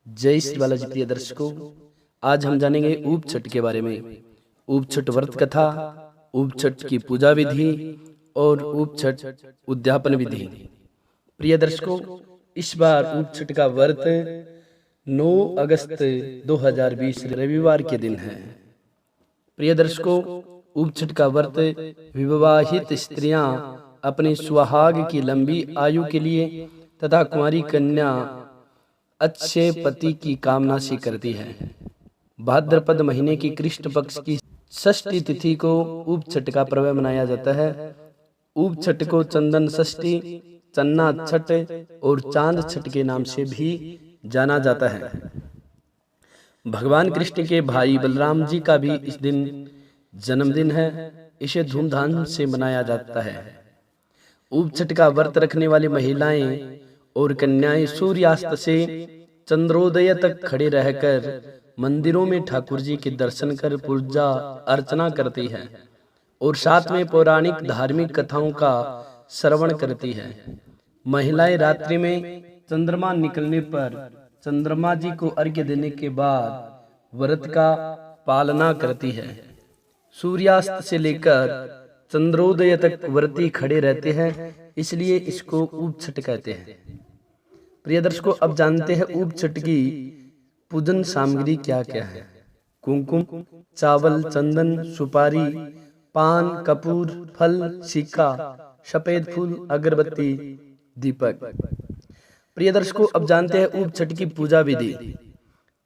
जय श्री बालाजी प्रिय दर्शकों, आज हम जानेंगे ऊप छठ के बारे में। ऊप छठ व्रत कथा, ऊप छठ की पूजा विधि और ऊप छठ उद्यापन विधि। प्रिय दर्शकों, इस बार ऊप छठ का व्रत 9 अगस्त 2020 रविवार के दिन है। प्रिय दर्शकों, ऊप छठ का व्रत विवाहित स्त्रियां अपने सुहाग की लंबी आयु के लिए तथा कुंवारी कन्या अच्छे पति की कामना से करती है। भाद्रपद महीने की कृष्ण पक्ष की षष्ठी तिथि को ऊप छठ का पर्व मनाया जाता है। ऊप छठ को चंदन षष्ठी, चन्ना छठ और चांद छठ के नाम से भी जाना जाता है। भगवान कृष्ण के भाई बलराम जी का भी इस दिन जन्मदिन है। इसे धूमधाम से मनाया जाता है। ऊप छठ का व्रत रखने वाली महिलाएं और कन्याएं सूर्यास्त से चंद्रोदय तक खड़े रहकर मंदिरों में ठाकुर जी के दर्शन कर पूजा अर्चना करती है और साथ में पौराणिक धार्मिक कथाओं का श्रवण करती है। महिलाएं रात्रि में चंद्रमा निकलने पर चंद्रमा जी को अर्घ्य देने के बाद व्रत का पालना करती है। सूर्यास्त से लेकर चंद्रोदय तक व्रती खड़े रहते हैं, इसलिए इसको ऊप छठ कहते हैं। प्रिय दर्शकों, अब जानते हैं ऊप छठ की पूजन सामग्री क्या क्या है। कुमकुम, चावल, चंदन, सुपारी, पान, कपूर, फल, सिक्का, सफेद फूल, अगरबत्ती, दीपक। प्रिय दर्शकों, अब जानते हैं ऊप छठ की पूजा विधि।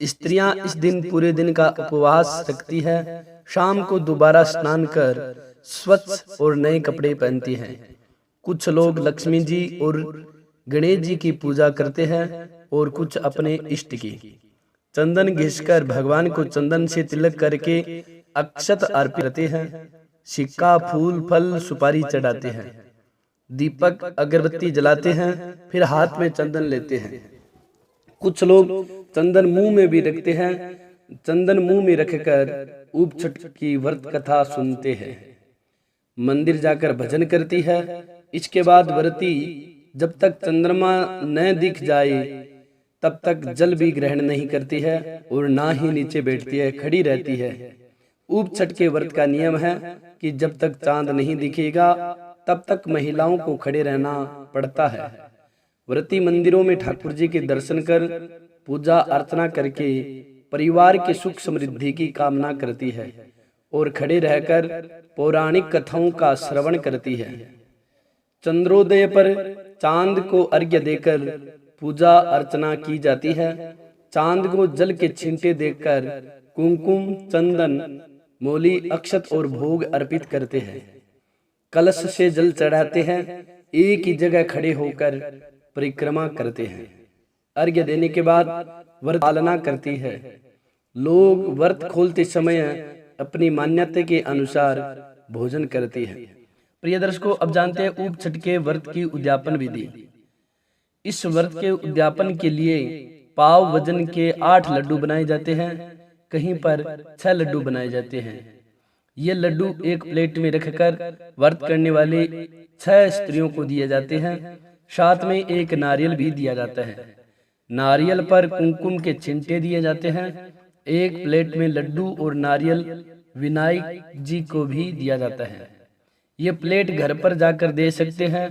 स्त्रियां इस दिन पूरे दिन का उपवास रखती है। शाम को दोबारा स्नान कर स्वच्छ और नए कपड़े पहनती हैं। कुछ लोग लक्ष्मी जी और गणेश जी की पूजा करते हैं और कुछ अपने इष्ट की। चंदन घिसकर भगवान को चंदन से तिलक करके अक्षत अर्पित करते हैं। सिक्का, फूल, फल, सुपारी चढ़ाते हैं। दीपक, अगरबत्ती जलाते हैं, फिर हाथ में चंदन लेते हैं। कुछ लोग चंदन मुंह में भी रखते हैं। चंदन मुंह में रखकर ऊप छठ की व्रत कथा सुनते हैं। मंदिर जाकर भजन करती है। इसके बाद व्रती जब तक चंद्रमा न दिख जाए तब तक जल भी ग्रहण नहीं करती है और ना ही नीचे बैठती है, खड़ी रहती है। ऊप छठ के व्रत का नियम है कि जब तक चांद नहीं दिखेगा तब तक महिलाओं को खड़े रहना पड़ता है। व्रती मंदिरों में ठाकुर जी के दर्शन कर पूजा अर्चना करके परिवार के सुख समृद्धि की कामना करती है और खड़े रहकर पौराणिक कथाओं का श्रवण करती है। चंद्रोदय पर चांद को अर्घ्य देकर पूजा अर्चना की जाती है। चांद को जल के छींटे देकर कुमकुम, चंदन, मोली, अक्षत और भोग अर्पित करते हैं। कलश से जल चढ़ाते हैं। एक ही जगह खड़े होकर परिक्रमा करते हैं। अर्घ्य देने के बाद व्रत पालना करती है। लोग व्रत खोलते समय अपनी मान्यता के अनुसार भोजन करती है। प्रिय दर्शकों, अब जानते हैं ऊप छठ के व्रत की उद्यापन विधि। इस व्रत के उद्यापन के लिए पाव वजन के 8 लड्डू बनाए जाते हैं। कहीं पर 6 लड्डू बनाए जाते हैं। ये लड्डू एक प्लेट में रखकर व्रत करने वाले 6 स्त्रियों को दिए जाते हैं। साथ में एक नारियल भी दिया जाता है। नारियल पर कुमकुम के छिंटे दिए जाते हैं। एक प्लेट में लड्डू और नारियल विनायक जी को भी दिया जाता है। ये प्लेट घर पर जाकर दे सकते हैं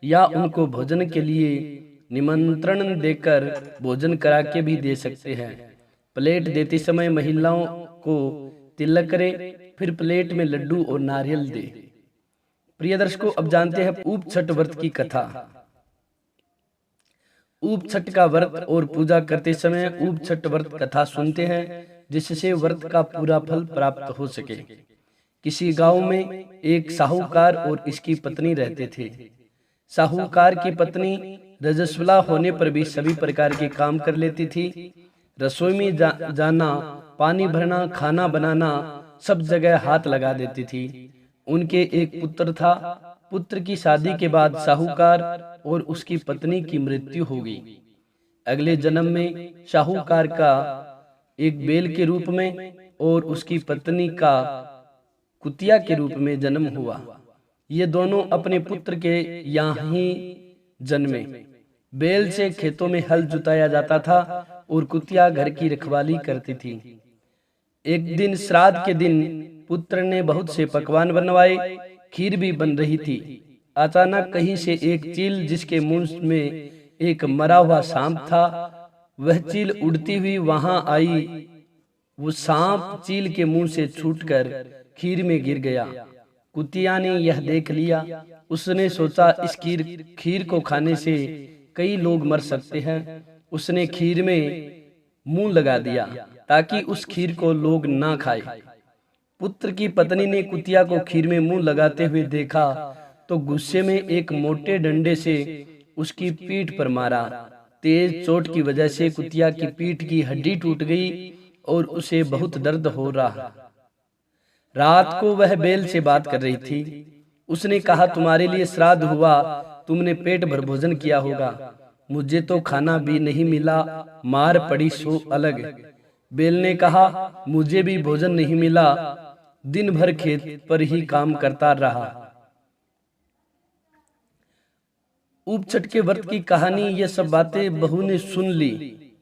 या उनको भोजन के लिए निमंत्रण देकर भोजन करा के भी दे सकते हैं। प्लेट देते समय महिलाओं को तिलक करे, फिर प्लेट में लड्डू और नारियल दे। प्रिय दर्शकों, अब जानते हैं ऊप छठ व्रत की कथा। ऊप छठ का व्रत और पूजा करते समय ऊप छठ व्रत कथा सुनते हैं, जिससे व्रत का पूरा फल प्राप्त हो सके। किसी गांव में एक साहूकार और इसकी पत्नी रहते थे। साहूकार की पत्नी रजस्वला होने पर भी सभी प्रकार के काम कर लेती थी। रसोई में जाना, पानी भरना, खाना बनाना, सब जगह हाथ लगा देती थी। उनके एक पुत्र था। पुत्र की शादी के बाद साहूकार और उसकी पत्नी की मृत्यु हो गई। अगले जन्म में साहूकार का एक बैल के रूप में और उसकी पत्नी का कुतिया के रूप में जन्म हुआ। ये दोनों अपने पुत्र के यहाँ ही जन्मे। बैल से खेतों में हल जुताया जाता था और कुतिया घर की रखवाली करती थी। एक दिन श्राद्ध के दिन पुत्र ने बहुत से पकवान बनवाए, खीर भी बन रही थी। अचानक कहीं से एक चील, जिसके मुंह में एक मरा हुआ सांप था, वह चील उड़ती हुई वहां आई। वो सांप चील के मुंह से छूटकर खीर में गिर गया। कुतिया ने यह देख लिया। उसने सोचा इस खीर को खाने से कई लोग मर सकते हैं। उसने खीर में मुंह लगा दिया ताकि उस खीर को लोग ना खाए। पुत्र की पत्नी ने कुतिया को खीर में मुंह लगाते हुए देखा तो गुस्से में एक मोटे डंडे से उसकी पीठ पर मारा। तेज चोट की वजह से कुतिया की पीठ की हड्डी टूट गई और उसे बहुत दर्द हो रहा। रात को वह बैल से बात कर रही थी। उसने कहा, तुम्हारे लिए श्राद्ध हुआ, तुमने पेट भर भोजन किया होगा, मुझे तो खाना भी नहीं मिला, मार पड़ी सो अलग। बैल ने कहा, मुझे भी भोजन नहीं मिला, दिन भर खेत पर ही काम करता रहा। ऊपछठ के व्रत की कहानी, यह सब बातें बहू ने सुन ली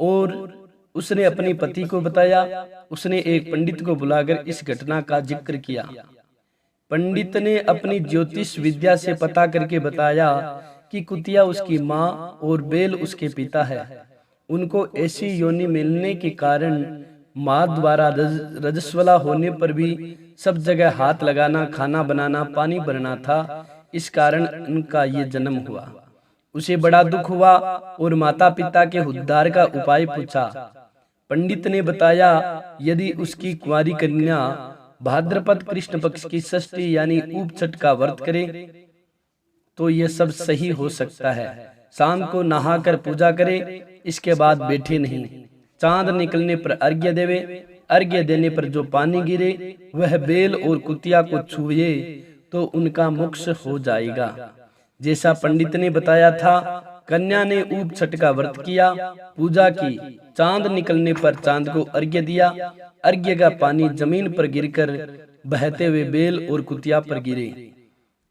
और उसने अपने पति को बताया। उसने एक पंडित को बुलाकर इस घटना का जिक्र किया। पंडित ने अपनी ज्योतिष विद्या से पता करके बताया कि कुतिया उसकी माँ और बैल उसके पिता है। उनको ऐसी योनि मिलने के कारण माँ द्वारा रजस्वला होने पर भी सब जगह हाथ लगाना, खाना बनाना, पानी भरना था। इस कारण उनका ये जन्म हुआ। उसे बड़ा दुख हुआ और माता पिता के उद्धार का उपाय पूछा। पंडित ने बताया, यदि उसकी कुंवारी कन्या भाद्रपद कृष्ण पक्ष की षष्ठी यानी ऊपछठ का व्रत करे तो यह सब सही हो सकता है। शाम को नहाकर पूजा करे, इसके बाद बैठे नहीं। चांद निकलने पर अर्घ्य देवे। अर्घ्य देने पर जो पानी गिरे वह बैल और कुतिया को छुए तो उनका मोक्ष हो जाएगा। जैसा पंडित ने बताया था, कन्या ने ऊपछठ का व्रत किया, पूजा की। चांद निकलने पर चांद को अर्घ्य दिया। अर्घ्य का पानी जमीन पर गिरकर बहते हुए बैल और कुतिया पर गिरे।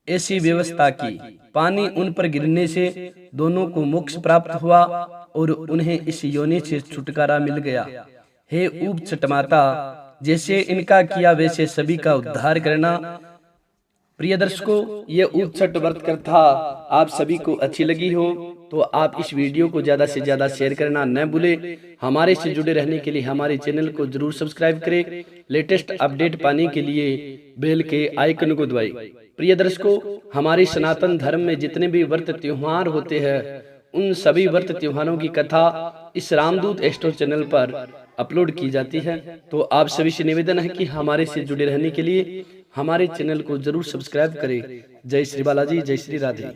ऐसी व्यवस्था की। पानी उन पर गिरने से दोनों को मोक्ष प्राप्त हुआ और उन्हें इस योनि से छुटकारा मिल गया। हे ऊपछठ माता, जैसे इनका किया वैसे सभी का उद्धार करना। प्रिय दर्शकों, ये ऊपछठ व्रत कथा आप सभी को अच्छी लगी हो तो आप इस वीडियो को ज्यादा से ज्यादा शेयर करना न भूले। हमारे से जुड़े रहने के लिए हमारे चैनल को जरूर सब्सक्राइब करें। लेटेस्ट अपडेट पाने के लिए बेल के आइकन को दबाएं। प्रिय दर्शकों, हमारे सनातन धर्म में जितने भी व्रत त्योहार होते हैं उन सभी व्रत त्योहारों की कथा इस रामदूत एस्ट्रो चैनल पर अपलोड की जाती है। तो आप सभी से निवेदन है कि हमारे से जुड़े रहने के लिए हमारे चैनल को जरूर सब्सक्राइब करें। जय श्री बालाजी, जय श्री राधे।